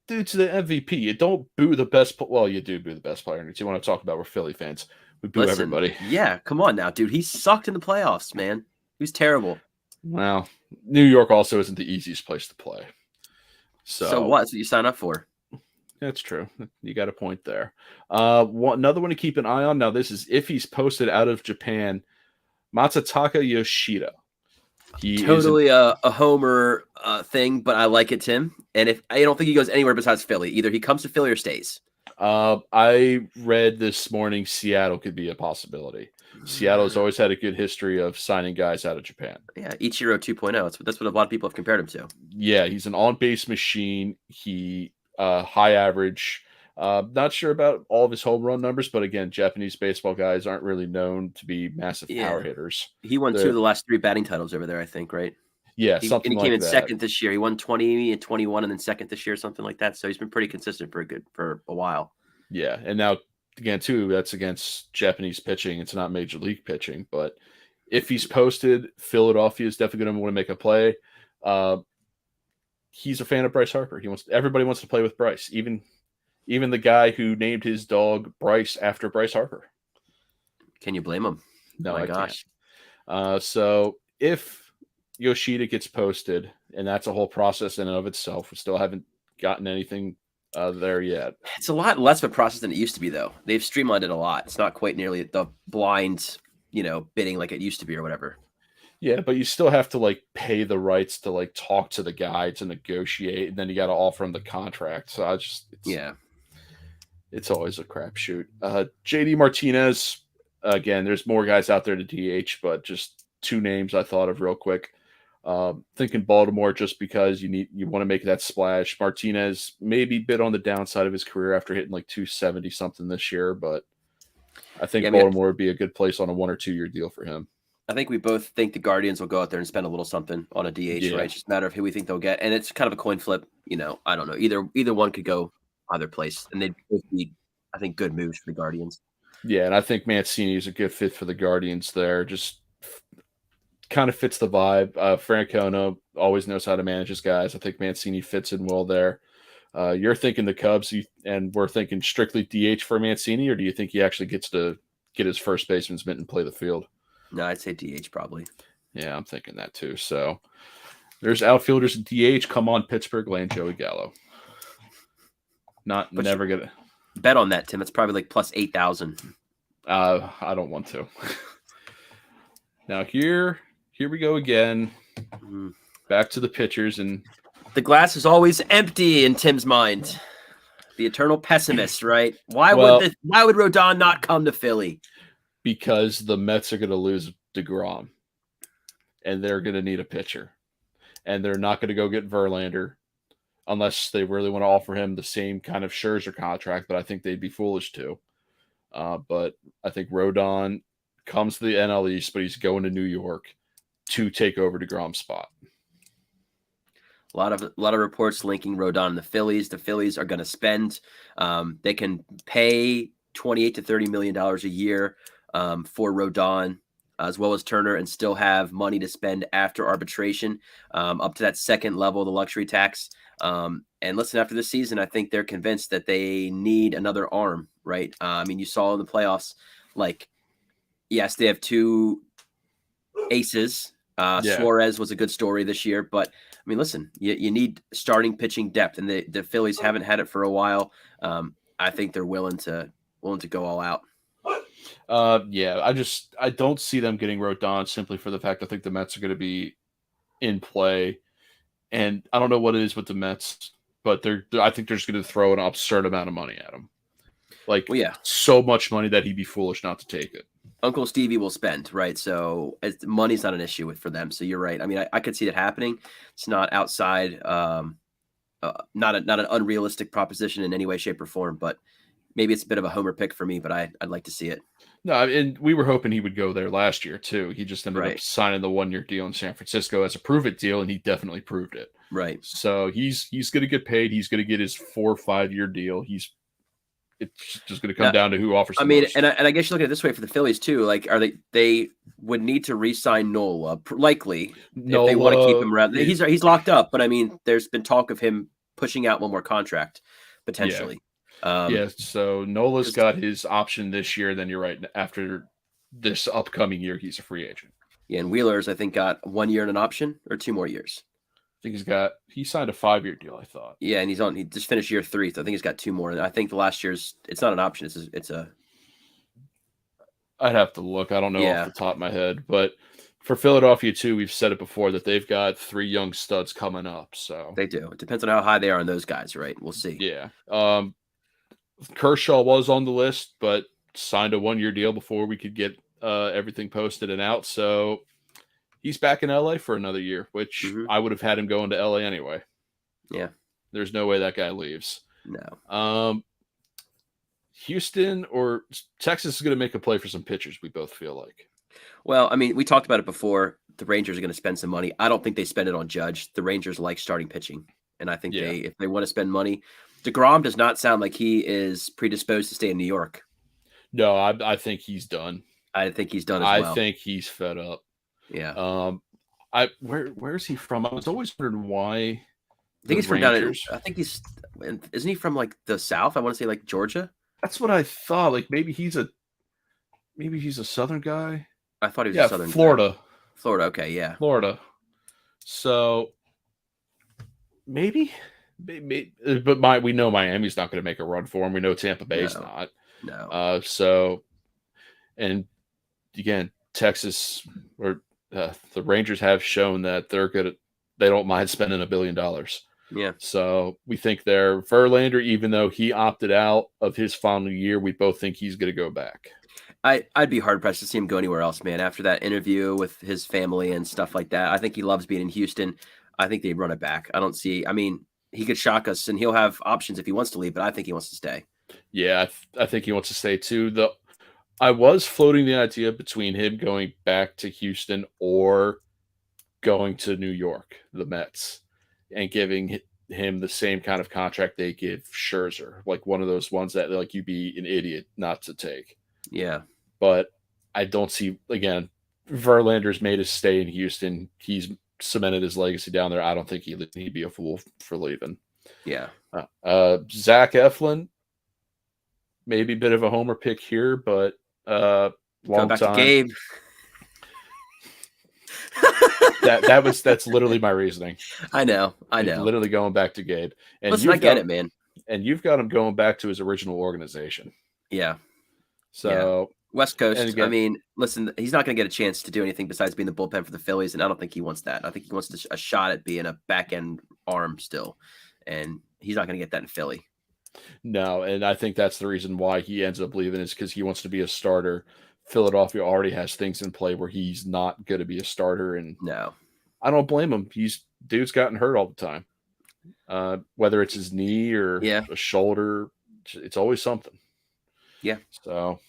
Dude's the MVP. You don't boo the best. Well, you do boo the best player. You want to talk about we're Philly fans. We boo everybody. Yeah, come on now, dude. He sucked in the playoffs, man. He was terrible. Well, New York also isn't the easiest place to play. So what? That's what you sign up for. That's true. You got a point there. Another one to keep an eye on. Now, this is if he's posted out of Japan. Matsutaka Yoshida. He totally a homer thing, but I like it, Tim. And if I don't think he goes anywhere besides Philly, either he comes to Philly or stays. I read this morning Seattle could be a possibility. Seattle's always had a good history of signing guys out of Japan. Yeah, Ichiro 2.0. That's what a lot of people have compared him to. Yeah, he's an on-base machine. He high average. Not sure about all of his home run numbers, but again, Japanese baseball guys aren't really known to be massive power hitters. He won 2 of the last 3 batting titles over there, I think, right? Yeah, he something like that. And he came in second this year. He won 20 and 21 and then second this year, something like that. So he's been pretty consistent for a while. Yeah, and now, again, too, that's against Japanese pitching. It's not major league pitching, but if he's posted, Philadelphia is definitely going to want to make a play. He's a fan of Bryce Harper. Everybody wants to play with Bryce, even the guy who named his dog Bryce after Bryce Harper. Can you blame him? No, my gosh. So if Yoshida gets posted, and that's a whole process in and of itself, we still haven't gotten anything there yet. It's a lot less of a process than it used to be, though. They've streamlined it a lot. It's not quite nearly the blind, bidding like it used to be or whatever. Yeah, but you still have to pay the rights to talk to the guy to negotiate, and then you got to offer him the contract. So it's always a crapshoot. JD Martinez, again, there's more guys out there to DH, but just 2 names I thought of real quick. Thinking Baltimore just because you want to make that splash. Martinez maybe bit on the downside of his career after hitting 270 something this year, but I think Baltimore would be a good place on a 1 or 2 year deal for him. I think we both think the Guardians will go out there and spend a little something on a DH, right? It's just a matter of who we think they'll get, and it's kind of a coin flip. I don't know. Either one could go either place, and they'd both be, I think, good moves for the Guardians. Yeah, and I think Mancini is a good fit for the Guardians there. Just kind of fits the vibe. Francona always knows how to manage his guys. I think Mancini fits in well there. You're thinking the Cubs, and we're thinking strictly DH for Mancini, or do you think he actually gets to get his first baseman's mitt and play the field? No, I'd say DH probably. Yeah, I'm thinking that too. So there's outfielders at DH. Come on, Pittsburgh, land Joey Gallo. Never gonna bet on that, Tim. It's probably plus 8,000. I don't want to. Now here we go again. Back to the pitchers, and the glass is always empty in Tim's mind. The eternal pessimist, right? Why would Rodon not come to Philly? Because the Mets are going to lose DeGrom, and they're going to need a pitcher, and they're not going to go get Verlander unless they really want to offer him the same kind of Scherzer contract, but I think they'd be foolish to. But I think Rodon comes to the NL East, but he's going to New York to take over DeGrom's spot. A lot of reports linking Rodon and the Phillies. The Phillies are going to spend. They can pay $28 to $30 million a year for Rodon, as well as Turner, and still have money to spend after arbitration, up to that second level of the luxury tax. And listen, after this season, I think they're convinced that they need another arm, right? I mean, you saw in the playoffs, like, yes, they have two aces. Yeah. Suarez was a good story this year, but I mean, listen, you need starting pitching depth, and the Phillies haven't had it for a while. I think they're willing to go all out. Yeah, I don't see them getting Rodon simply for the fact I think the Mets are going to be in play, and I don't know what it is with the Mets, but I think they're just going to throw an absurd amount of money at him, like Well, yeah, so much money that he'd be foolish not to take it. Uncle Stevie will spend, right? So money's not an issue for them. So you're right. I mean, I could see that happening. It's not outside, not an unrealistic proposition in any way, shape, or form. But maybe it's a bit of a homer pick for me. But I'd like to see it. No, and we were hoping he would go there last year too. He just ended up signing the 1-year deal in San Francisco as a prove-it deal, and he definitely proved it. Right. So he's going to get paid. He's going to get his 4 or 5-year deal. It's just going to come down to who offers. I mean, most. And I guess you look at it this way for the Phillies too. Like, are they would need to re-sign Nola likely if they want to keep him around. He's locked up, but I mean, there's been talk of him pushing out one more contract potentially. Yeah. So Nola's got his option this year. Then you're right. After this upcoming year, he's a free agent. Yeah, and Wheeler's I think got 1 year and an option or 2 more years. I think he signed a 5-year deal, I thought. Yeah, and he just finished year 3, so I think he's got 2 more. And I think the last year's it's not an option. It's a. I'd have to look. I don't know off the top of my head, but for Philadelphia too, we've said it before that they've got 3 young studs coming up. So they do. It depends on how high they are on those guys, right? We'll see. Yeah. Kershaw was on the list, but signed a 1-year deal before we could get everything posted and out. So he's back in LA for another year, which I would have had him going to LA anyway. Yeah. There's no way that guy leaves. No. Houston or Texas is going to make a play for some pitchers, we both feel like. Well, I mean, we talked about it before. The Rangers are going to spend some money. I don't think they spend it on Judge. The Rangers like starting pitching. And I think if they want to spend money, DeGrom does not sound like he is predisposed to stay in New York. No, I think he's done. I think he's done as well. I think he's fed up. Yeah. Where is he from? I was always wondering why. I think he's from Rangers. Isn't he from like the South? I want to say like Georgia. That's what I thought. Like maybe he's a Southern guy. I thought he was a Southern Florida. Guy. Florida. Okay. Yeah. Florida. So maybe, but we know Miami's not going to make a run for him. We know Tampa Bay's not. No. So, and again, Texas or the Rangers have shown that they're good. They don't mind spending $1 billion. Yeah. So we think they're Verlander, even though he opted out of his final year, we both think he's going to go back. I'd be hard pressed to see him go anywhere else, man. After that interview with his family and stuff like that, I think he loves being in Houston. I think they'd run it back. I mean, he could shock us, and he'll have options if he wants to leave, but I think he wants to stay. Yeah, I think he wants to stay too. I was floating the idea between him going back to Houston or going to New York, the Mets, and giving him the same kind of contract they give Scherzer, like one of those ones that like you'd be an idiot not to take. Yeah. But I don't see, again, Verlander's made his stay in Houston. He's cemented his legacy down there. I don't think he'd be a fool for leaving. Yeah. Zach Eflin, maybe a bit of a homer pick here, but long back time. To Gabe. That's literally my reasoning. I know. Literally going back to Gabe. And listen, I get it, man. And you've got him going back to his original organization. Yeah. So West Coast. Again, I mean, listen, he's not going to get a chance to do anything besides being the bullpen for the Phillies, and I don't think he wants that. I think he wants a shot at being a back end arm still, and he's not going to get that in Philly. No, and I think that's the reason why he ends up leaving is because he wants to be a starter. Philadelphia already has things in play where he's not going to be a starter, and no, I don't blame him. Dude's gotten hurt all the time, whether it's his knee or a shoulder. It's always something. Yeah. So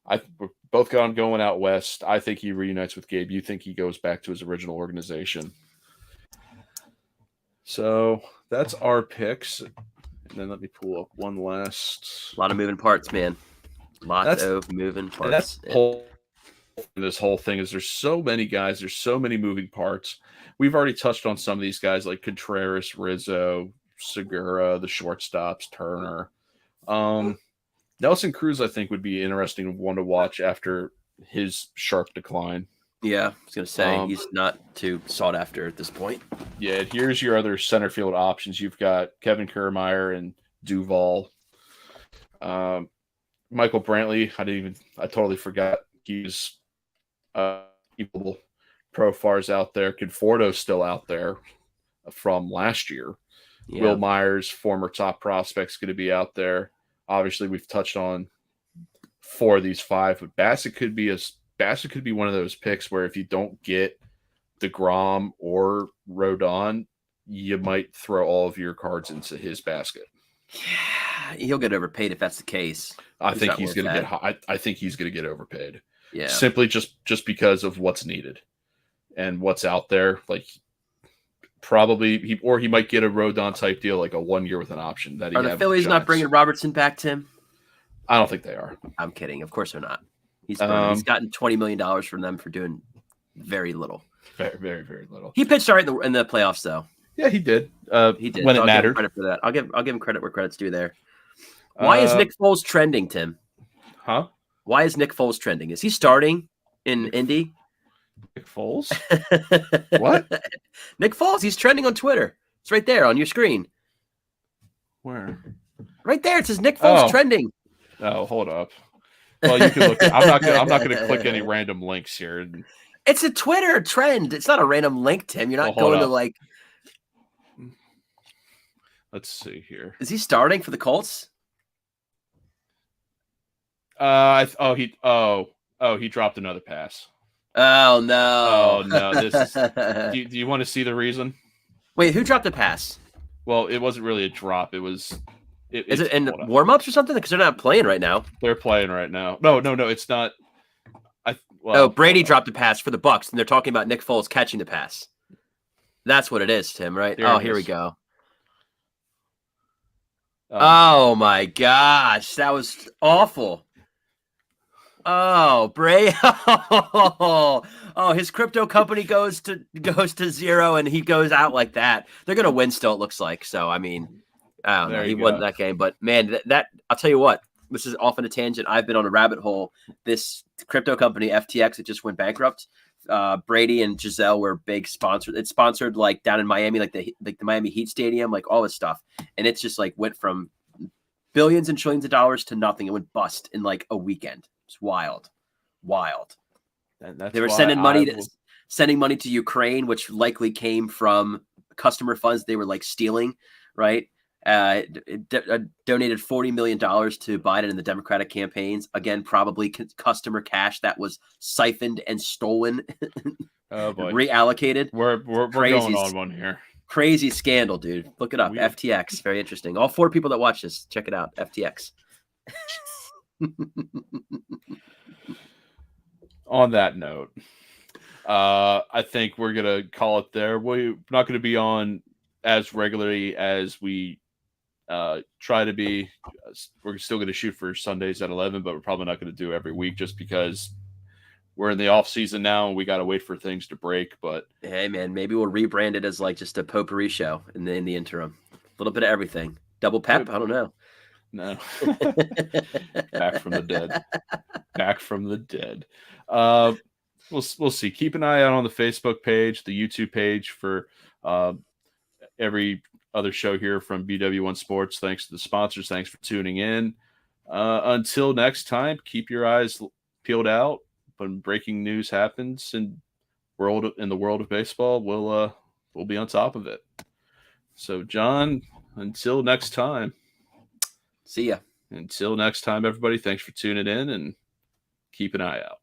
we both got him going out west. I think he reunites with Gabe. You think he goes back to his original organization. So that's our picks. And then let me pull up one last. A lot of moving parts, man. Lots of moving parts. That's poll this whole thing is there's so many guys, there's so many moving parts. We've already touched on some of these guys like Contreras, Rizzo, Segura, the shortstops, Turner. Nelson Cruz, I think, would be interesting one to watch after his sharp decline. Yeah, I was going to say he's not too sought after at this point. Yeah, here's your other center field options. You've got Kevin Kiermaier and Duvall. Michael Brantley, I totally forgot he's people Profar's out there. Conforto's still out there from last year. Yeah. Will Myers, former top prospect's going to be out there. Obviously, we've touched on 4 of these 5, but Bassett could be one of those picks where if you don't get DeGrom or Rodon, you might throw all of your cards into his basket. Yeah, he'll get overpaid if that's the case. I think he's going to get. I think he's going to get overpaid. Yeah, simply just because of what's needed and what's out there. Like probably he might get a Rodon type deal, like a 1 year with an option. That are the Phillies not bringing Robertson back, Tim? I don't think they are. I'm kidding. Of course they're not. He's gotten $20 million from them for doing very little. Very, very, very little. He pitched all right in the playoffs, though. Yeah, he did. He did when it mattered. Credit for that. I'll give him credit where credit's due there. Why is Nick Foles trending, Tim? Huh? Why is Nick Foles trending? Is he starting in Indy? Nick Foles? What? Nick Foles. He's trending on Twitter. It's right there on your screen. Where? Right there. It says Nick Foles trending. Oh, hold up. Well, you can look. I'm not going to click any random links here. It's a Twitter trend. It's not a random link, Tim. You're not going to like. Let's see here. Is he starting for the Colts? He dropped another pass. Oh no! Oh no! This is, do you want to see the reason? Wait, who dropped the pass? Well, it wasn't really a drop. It was. Is it in warm-ups or something? Because they're not playing right now. They're playing right now. No, it's not. Brady dropped a pass for the Bucs, and they're talking about Nick Foles catching the pass. That's what it is, Tim. Right? Here we go. Oh my gosh, that was awful. Oh, Bray. Oh, his crypto company goes to zero and he goes out like that. They're going to win still, it looks like. So, I mean, I don't know. He won that game. But, man, that I'll tell you what. This is off on a tangent. I've been on a rabbit hole. This crypto company, FTX, it just went bankrupt. Brady and Giselle were big sponsors. It's sponsored like down in Miami, like the Miami Heat Stadium, like all this stuff. And it's just like went from billions and trillions of dollars to nothing. It went bust in like a weekend. It's wild. And that's they were sending money to Ukraine, which likely came from customer funds they were like stealing, right? Donated $40 million to Biden and the Democratic campaigns. Again, probably customer cash that was siphoned and stolen, oh boy, reallocated. We're going on one here. Crazy scandal, dude. Look it up. FTX. Very interesting. All 4 people that watch this, check it out. FTX. On that note, I think we're going to call it there. We're not going to be on as regularly as we try to be. We're still going to shoot for Sundays at 11, but we're probably not going to do every week just because we're in the off season now and we got to wait for things to break. But hey, man, maybe we'll rebrand it as like just a potpourri show in the interim. A little bit of everything. Double pep? I don't know. No. Back from the dead. We'll see. Keep an eye out on the Facebook page, the YouTube page for every other show here from BW1 Sports. Thanks to the sponsors. Thanks for tuning in. Until next time, keep your eyes peeled out. When breaking news happens in the world of baseball, we'll be on top of it. So, John, until next time. See ya. Until next time, everybody, thanks for tuning in and keep an eye out.